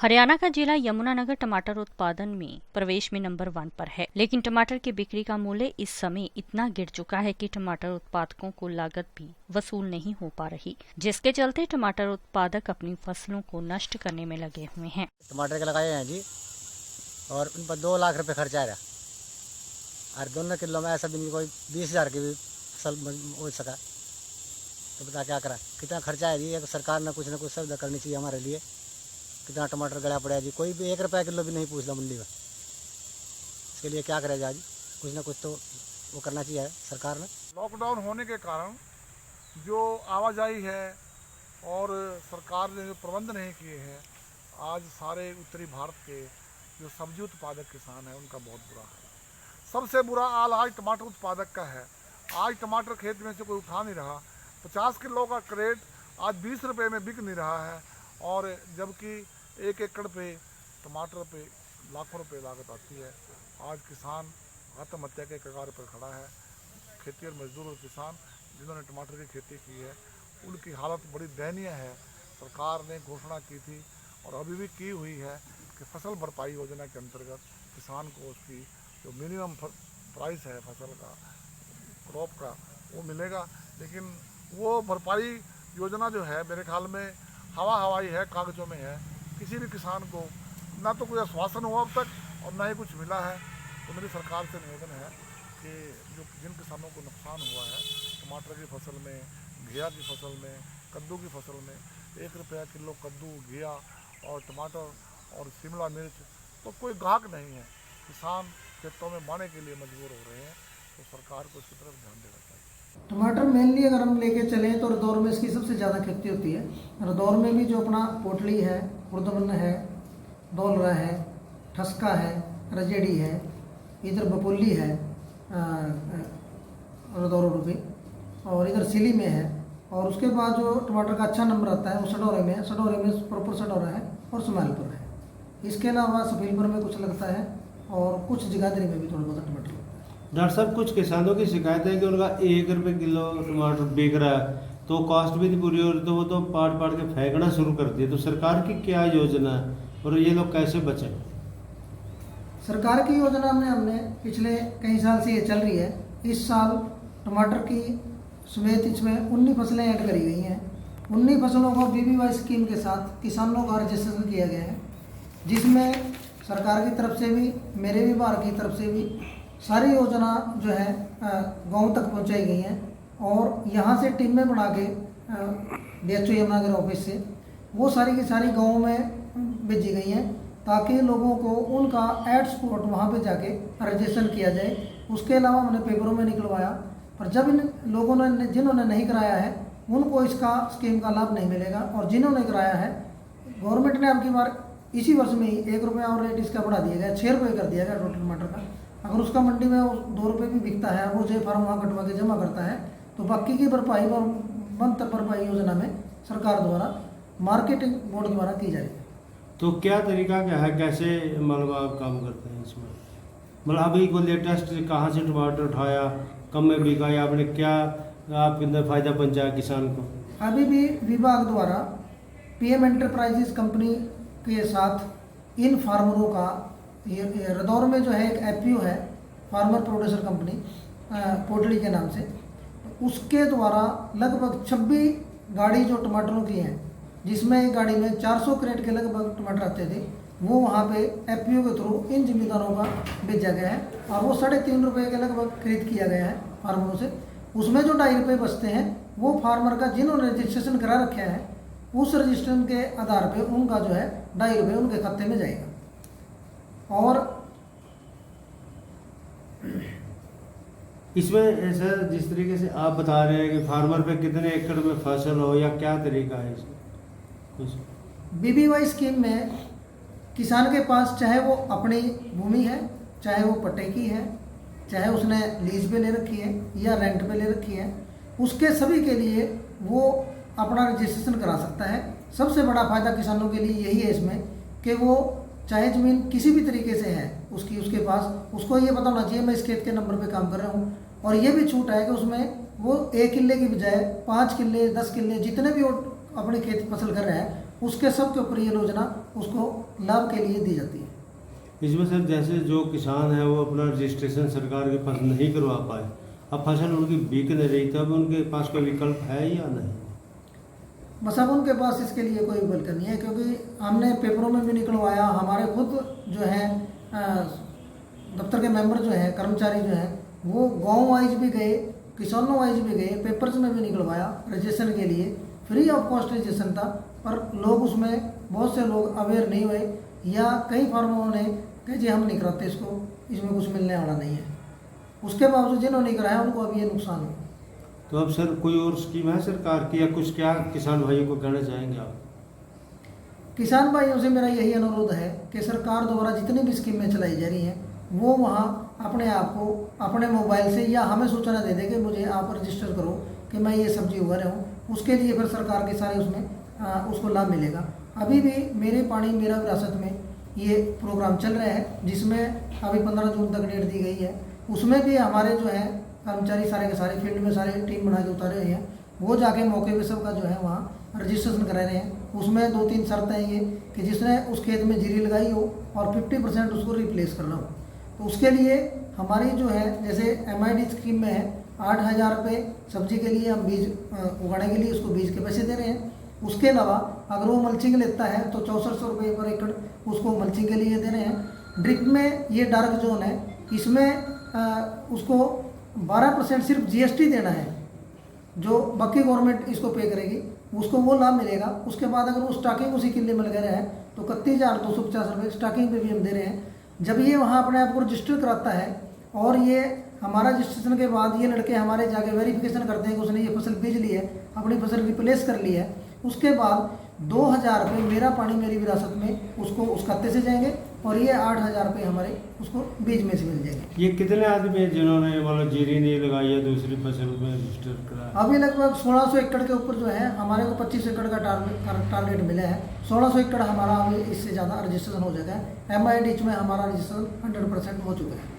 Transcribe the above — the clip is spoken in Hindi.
हरियाणा का जिला यमुनानगर टमाटर उत्पादन में प्रवेश में नंबर 1 पर है, लेकिन टमाटर की बिक्री का मूल्य इस समय इतना गिर चुका है कि टमाटर उत्पादकों को लागत भी वसूल नहीं हो पा रही, जिसके चलते टमाटर उत्पादक अपनी फसलों को नष्ट करने में लगे हुए हैं। टमाटर के लगाए हैं जी, और उन पर 2 लाख रुपए खर्चा है, और दोनों किलो में ऐसा भी नहीं कोई 20,000 की भी फसल हो सका। तो बता क्या करा, कितना खर्चा है जी। एक सरकार ने कुछ ना कुछ सुविधा करनी चाहिए हमारे लिए। कितना टमाटर गला पड़ा है जी, कोई भी 1 रुपया किलो भी नहीं पूछ रहा मंडी में। इसके लिए क्या करेगा जी, कुछ ना कुछ तो वो करना चाहिए सरकार ने। लॉकडाउन होने के कारण जो आवाजाही है और सरकार ने जो प्रबंध नहीं किए हैं, आज सारे उत्तरी भारत के जो सब्जी उत्पादक किसान हैं उनका बहुत बुरा हाल है। सबसे बुरा हाल आज टमाटर उत्पादक का है। आज टमाटर खेत में से कोई उठा नहीं रहा। 50 किलो का क्रेट आज 20 रुपये में बिक नहीं रहा है, और जबकि 1 एकड़ पे टमाटर पे लाखों रुपए लागत आती है। आज किसान आत्महत्या के कगार पर खड़ा है। खेती और मजदूर और किसान जिन्होंने टमाटर की खेती की है उनकी हालत बड़ी दयनीय है। सरकार ने घोषणा की थी और अभी भी की हुई है कि फसल भरपाई योजना के अंतर्गत किसान को उसकी जो मिनिमम प्राइस है फसल का, क्रॉप का, वो मिलेगा। लेकिन वो भरपाई योजना जो है मेरे ख्याल में हवाई है, कागजों में है। किसी भी किसान को ना तो कोई आश्वासन हुआ अब तक और ना ही कुछ मिला है। तो मेरी सरकार से निवेदन है कि जो जिन किसानों को नुकसान हुआ है टमाटर की फसल में, घिया की फसल में, कद्दू की फसल में, 1 रुपया किलो कद्दू, घिया और टमाटर और शिमला मिर्च, तो कोई ग्राहक नहीं है। किसान खेतों में बाने के लिए मजबूर हो रहे हैं। तो सरकार को इसकी तरफ ध्यान देना चाहिए। टमाटर मेनली अगर हम लेके चलें तो रदौर में इसकी सबसे ज़्यादा खेती होती है। रदौर में भी जो अपना पोटली है, उर्दमन है, दौलरा है, ठसका है, रजेड़ी है, इधर बपुल्ली है रदौर रुपये, और इधर सिली में है। और उसके बाद जो टमाटर का अच्छा नंबर आता है वो सडौरे में है। सडौरे में प्रॉपर सडौरा है और सुमालपुर है। इसके अलावा सफीलपुर में कुछ लगता है और कुछ जगाधरी में भी थोड़ा बहुत टमाटर लगता है। डॉक्टर साहब, कुछ किसानों की शिकायत है कि उनका 1 रुपये किलो टमाटर बिक रहा है, तो कॉस्ट भी नहीं पूरी हो रही, तो वो तो पाट के फेंकना शुरू कर दिए। तो सरकार की क्या योजना है और ये लोग कैसे बचें? सरकार की योजना में हमने पिछले कई साल से ये चल रही है। इस साल टमाटर की समेत इसमें 19 फसलें ऐड करी गई हैं। 19 फसलों को BBY स्कीम के साथ किसानों का रजिस्ट्रेशन किया गया है, जिसमें सरकार की तरफ से भी, मेरे विभाग की तरफ से भी सारी योजना जो है गांव तक पहुंचाई गई हैं। और यहाँ से टीमें बना के BHO यमुनानगर ऑफिस से वो सारी की सारी गाँव में भेजी गई हैं, ताकि लोगों को उनका एट स्पॉट वहाँ पे जाके रजिस्ट्रेशन किया जाए। उसके अलावा हमने पेपरों में निकलवाया, पर जब इन लोगों ने जिन्होंने नहीं कराया है उनको इसका स्कीम का लाभ नहीं मिलेगा। और जिन्होंने कराया है, गवर्नमेंट ने अब की बार इसी वर्ष में ही 1 रुपया और रेट इसका बढ़ा दिया गया, 6 रुपये कर दिया गया टोटल टमाटर का। अगर उसका मंडी में 2 रुपये भी बिकता है, वो जे फार्म वहाँ कटवा के जमा करता है, तो बाकी की भरपाई और बंद भरपाई योजना में सरकार द्वारा मार्केटिंग बोर्ड द्वारा की जाएगी। तो क्या तरीका क्या है, कैसे मतलब आप काम करते हैं इसमें? मतलब अभी को लेटेस्ट कहाँ से टमाटर उठाया, कम में बिका, या आपने क्या आपके अंदर फ़ायदा पहुँचाया किसान को? अभी भी विभाग द्वारा PM एंटरप्राइजेस कंपनी के साथ इन फार्मरों का रदौर में जो है एक FPO है, फार्मर प्रोड्यूसर कंपनी पोटली के नाम से, उसके द्वारा लगभग 26 गाड़ी जो टमाटरों की हैं, जिसमें एक गाड़ी में 400 क्रेट के लगभग टमाटर आते थे, वो वहाँ पे FPO के थ्रू इन जिम्मेदारों का भेजा गया है। और वो 3.5 रुपये के लगभग खरीद किया गया है फार्मरों से। उसमें जो 2.5 रुपये बचते हैं वो फार्मर का, जिन्होंने रजिस्ट्रेशन करा रखा है, उस रजिस्ट्रेशन के आधार पे उनका जो है 2.5 रुपये उनके खाते में जाएगा। और इसमें सर जिस तरीके से आप बता रहे हैं कि फार्मर पे कितने एकड़ में फसल हो, या क्या तरीका है इसमें कुछ? BBY स्कीम में किसान के पास चाहे वो अपनी भूमि है, चाहे वो पट्टे की है, चाहे उसने लीज पे ले रखी है या रेंट पे ले रखी है, उसके सभी के लिए वो अपना रजिस्ट्रेशन करा सकता है। सबसे बड़ा फायदा किसानों के लिए यही है इसमें कि वो चाहे ज़मीन किसी भी तरीके से है उसके पास, उसको ये पता होना चाहिए मैं इस खेत के नंबर पे काम कर रहा हूँ। और ये भी छूट है कि उसमें वो 1 किले की बजाय 5 किले, 10 किले, जितने भी वो अपने खेत फसल कर रहे हैं, उसके सब के ऊपर ये योजना उसको लाभ के लिए दी जाती है। इसमें सर जैसे जो किसान है वो अपना रजिस्ट्रेशन सरकार के पास नहीं करवा पाए, अब फसल उनकी बिक नहीं रही, तब उनके पास कोई विकल्प है या नहीं? बस अब उनके पास इसके लिए कोई विकल्प नहीं है, क्योंकि हमने पेपरों में भी निकलवाया, हमारे खुद जो है दफ्तर के मेंबर जो है, कर्मचारी जो है, वो गांव वाइज भी गए, किसानों वाइज भी गए, पेपर्स में भी निकलवाया रजिस्ट्रेशन के लिए, फ्री ऑफ कॉस्ट रजिस्ट्रेशन था, पर लोग उसमें बहुत से लोग अवेयर नहीं हुए, या कई फार्मरों ने कहा जी हम नहीं कराते इसको, इसमें कुछ मिलने वाला नहीं है। उसके बावजूद जिन्होंने कराया उनको अभी ये नुकसान हो। तो अब सर कोई और स्कीम है सरकार की, या कुछ क्या किसान भाइयों को कहना चाहेंगे आप? किसान भाइयों से मेरा यही अनुरोध है कि सरकार द्वारा जितनी भी स्कीमें चलाई जा रही हैं वो वहाँ अपने आप को अपने मोबाइल से या हमें सूचना दे दें कि मुझे आप रजिस्टर करो कि मैं ये सब्जी उगा रहा हूँ, उसके लिए फिर सरकार के सारे उसमें उसको लाभ मिलेगा। अभी भी मेरे पानी मेरा विरासत में ये प्रोग्राम चल रहा है, जिसमें अभी 15 जून तक डेट दी गई है। उसमें भी हमारे जो है कर्मचारी सारे के सारे फील्ड में सारे टीम बना के उतारे हुए हैं, वो जाके मौके पे सबका जो है वहाँ रजिस्ट्रेशन करा रहे हैं। उसमें 2-3 शर्त हैं ये कि जिसने उस खेत में जीरी लगाई हो और 50% उसको रिप्लेस करना हो, तो उसके लिए हमारी जो है जैसे MID स्कीम में है 8,000 रुपये सब्जी के लिए हम बीज उगाने के लिए उसको बीज के पैसे दे रहे हैं। उसके अलावा अगर वो मल्चिंग लेता है तो 6400 रुपये पर एकड़ उसको मल्चिंग के लिए दे रहे हैं। ड्रिप में ये डार्क जोन है, इसमें उसको 12% सिर्फ GST देना है, जो बाकी गवर्नमेंट इसको पे करेगी, उसको वो लाभ मिलेगा। उसके बाद अगर वो स्टॉकिंग उसी किले में लगा रहा है तो 31,250 रुपये स्टॉकिंग पे भी हम दे रहे हैं। जब ये वहाँ अपने आप को रजिस्टर कराता है और ये हमारा रजिस्ट्रेशन के बाद ये लड़के हमारे जाके वेरिफिकेशन करते हैं कि उसने ये फसल बीज ली है, अपनी फसल रिप्लेस कर ली है, उसके बाद 2,000 रुपये मेरा पानी मेरी विरासत में उसको उस खाते से जाएंगे और ये 8,000 रुपये हमारे उसको बीज में से मिल जाएंगे। ये कितने आदमी हैं जिन्होंने मतलब जीरी नहीं लगाई है दूसरी फसल में रजिस्टर कराया? अभी लगभग 1600 एकड़ के ऊपर जो है हमारे को 25 एकड़ का टारगेट मिला है। 1600 एकड़ हमारा अभी इससे ज़्यादा रजिस्ट्रेशन हो जाएगा। MID में हमारा रजिस्ट्रेशन 100% हो चुका है।